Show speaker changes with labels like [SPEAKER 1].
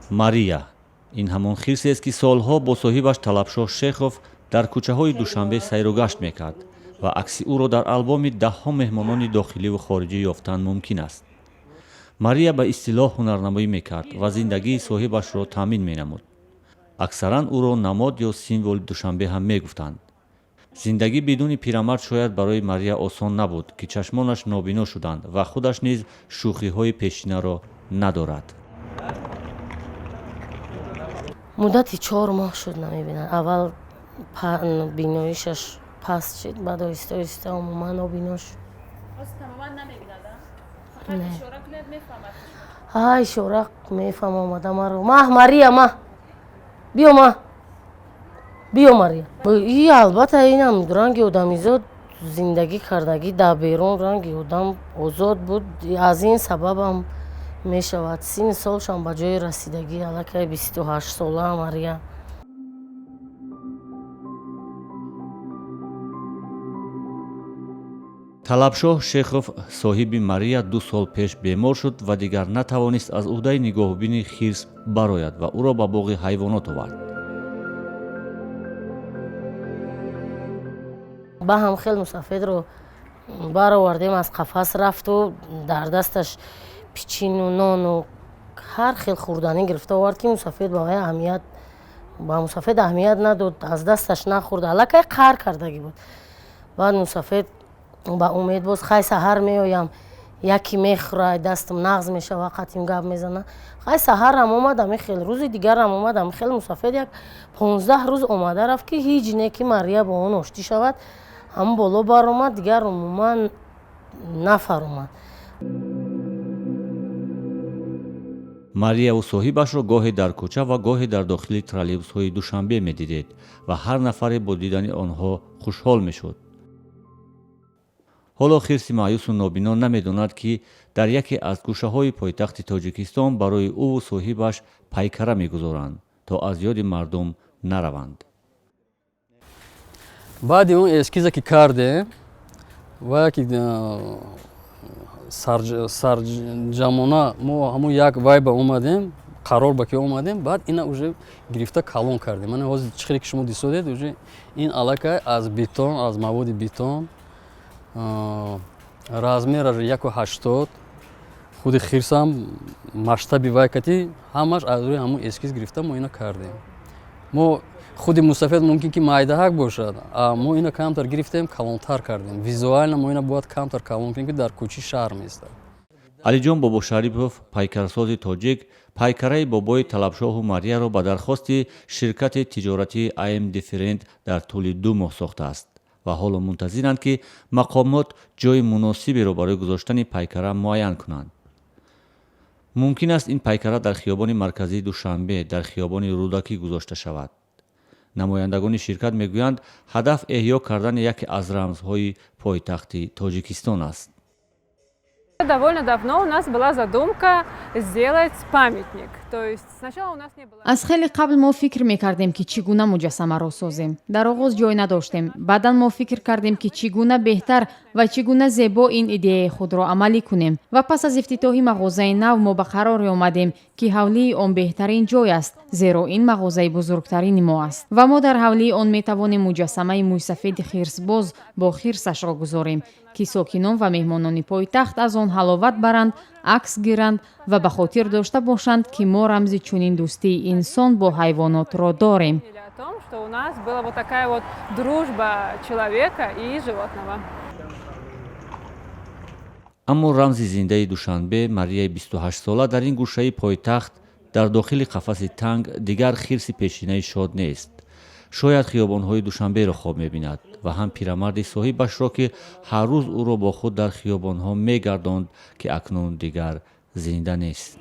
[SPEAKER 1] мария ин ҳамон хирсест ки солҳо бо соҳибаш талабшоҳ шехов дар кӯчаҳои душанбе сайругашт мекард ва акси ӯро дар албоми даҳҳо меҳмонони дохиливу хориҷӣ ёфтан мумкин аст. мария ба истилоҳ ҳунарнамоӣ мекард ва зиндагии соҳибашро таъмин менамуд. аксаран ӯро намод ё символи душанбе ҳам мегуфтанд. зиндагӣ бидуни пирамард шояд барои мария осон набуд, ки чашмонаш нобино шуданд ва худаш низ шӯхиҳои пешинаро надорад.
[SPEAKER 2] муддати 4 моҳ шуд намебинад. аввал биноишаш паст шид, баъд оҳиста оҳиста умуман нобино шуд. ишора мефаҳм омада маро. Мария биё биё Мария. И албатта инам ранги одамизод зиндагӣ кардагӣ дар берун ранги одам озод буд. аз ин сабабам мешавад синни солшам ба ҷои расидагӣ аллакай 28 сола Мария.
[SPEAKER 1] талабшоҳ шехов соҳиби мария 2 сол пеш бемор шуд ва дигар натавонист аз уҳдаи нигоҳубини хирс барояд ва ӯро ба боғи ҳайвонот овард.
[SPEAKER 2] ба ҳам хел мусафедро баровардем, аз қафас рафту дар дасташ пичину нону ҳар хел хӯрданӣ гирифта овард, ки мусафед ба мусафед аҳамият надод, аз дасташ нахӯрд, аллакай қаҳр кардагӣ буд. баъд мусафед ба умед боз хай саҳар меоям, яке мехӯрад, дастам нағз мешава, қатим гап мезана. хай саҳарам омадам ихел, рӯзи дигарам омадам ихел, мусафед як 15 рӯз омада рафт, ки ҳеҷ не ки мария бо он ошти шавад. ҳам боло баромад, дигар умуман нафар омад.
[SPEAKER 1] марияву соҳибашро гоҳе дар кӯча ва гоҳе дар дохили троллейбусҳои душанбе медидед ва ҳар нафаре бо дидани онҳо хушҳол мешуд. ҳоло хирси маъюсу нобино намедонад, ки дар яке аз гӯшаҳои пойтахти тоҷикистон барои ӯву соҳибаш пайкара мегузоранд, то аз ёди мардум нараванд.
[SPEAKER 3] баъди он эскиза ки кардем ва яки сарҷамона мо ҳамун як вайба омадем, қарор ба ки омадем, баъд ина уже гирифта калон кардем. мана ҳозир чӣ хеле ки шумо дисодед, уже ин аллакай аз бетон, аз маводи бетон, размераш 1,80. худи хирсам масштаби вайкати ҳамаш аз рӯи ҳамун эскиз гирифта мо ина кардем. мо худи мусафед мумкин ки майдаҳак бошад, мо ина камтар гирифтем, калонтар кардем. визуально мо ина бояд камтар калон кунем, ки дар кӯчи шаҳр меистад.
[SPEAKER 1] алиҷон бобошарипов, пайкарсози тоҷик, пайкараи бобои талабшоҳу марияро ба дархости ширкати тиҷоратии АМ Дифферент дар тӯли 2 моҳ сохтааст ва ҳоло мунтазиранд, ки мақомот ҷои муносиберо барои гузоштани пайкара муайян кунанд. мумкин аст ин пайкара дар хиёбони марказии Душанбе, дар хиёбони рӯдакӣ гузошта шавад. намояндагони ширкат мегӯянд, ҳадаф эҳьё кардани яке аз рамзҳои пойтахти Тоҷикистон аст.
[SPEAKER 4] Довольно давно у нас была задумка сделать памятник. То есть сначала у нас не было.
[SPEAKER 5] аз хеле қабл мо фикр мекардем ки чӣ гуна муҷассамаро созем. дар оғоз ҷой надоштем. баъдан мо фикр кардем ки чӣ гуна беҳтар ва чӣ гуна зебо ин идеяи худро амалӣ кунем. ва пас аз ифтитоҳи мағозаи нав мо ба қароре омадем ки ҳавлии он беҳтарин ҷой аст, зеро ин мағозаи бузургтарини мо аст. ва мо дар ҳавлии он метавонем муҷассамаи мӯйсафеди хирсбоз бо хирсашро гузорем, ки сокинон ва меҳмонони пойтахт аз он ҳаловат баранд, акс гиранд ва ба хотир дошта бошанд, ки мо рамзи чунин дӯстии инсон бо ҳайвонотро дорем.
[SPEAKER 4] У нас была вот такая вот дружба человека и животного.
[SPEAKER 1] аммо рамзи зиндаи Душанбе, марияи 28 сола дар ин гӯшаи пойтахт дар дохили қафаси танг дигар хирси пешинаи шод нест. шояд хиёбонҳои Душанберо хоб мебинад ва ҳам пирамарди соҳибашро, ки ҳар рӯз ӯро бо худ дар хиёбонҳо мегардонд, ки акнун дигар зинда нест.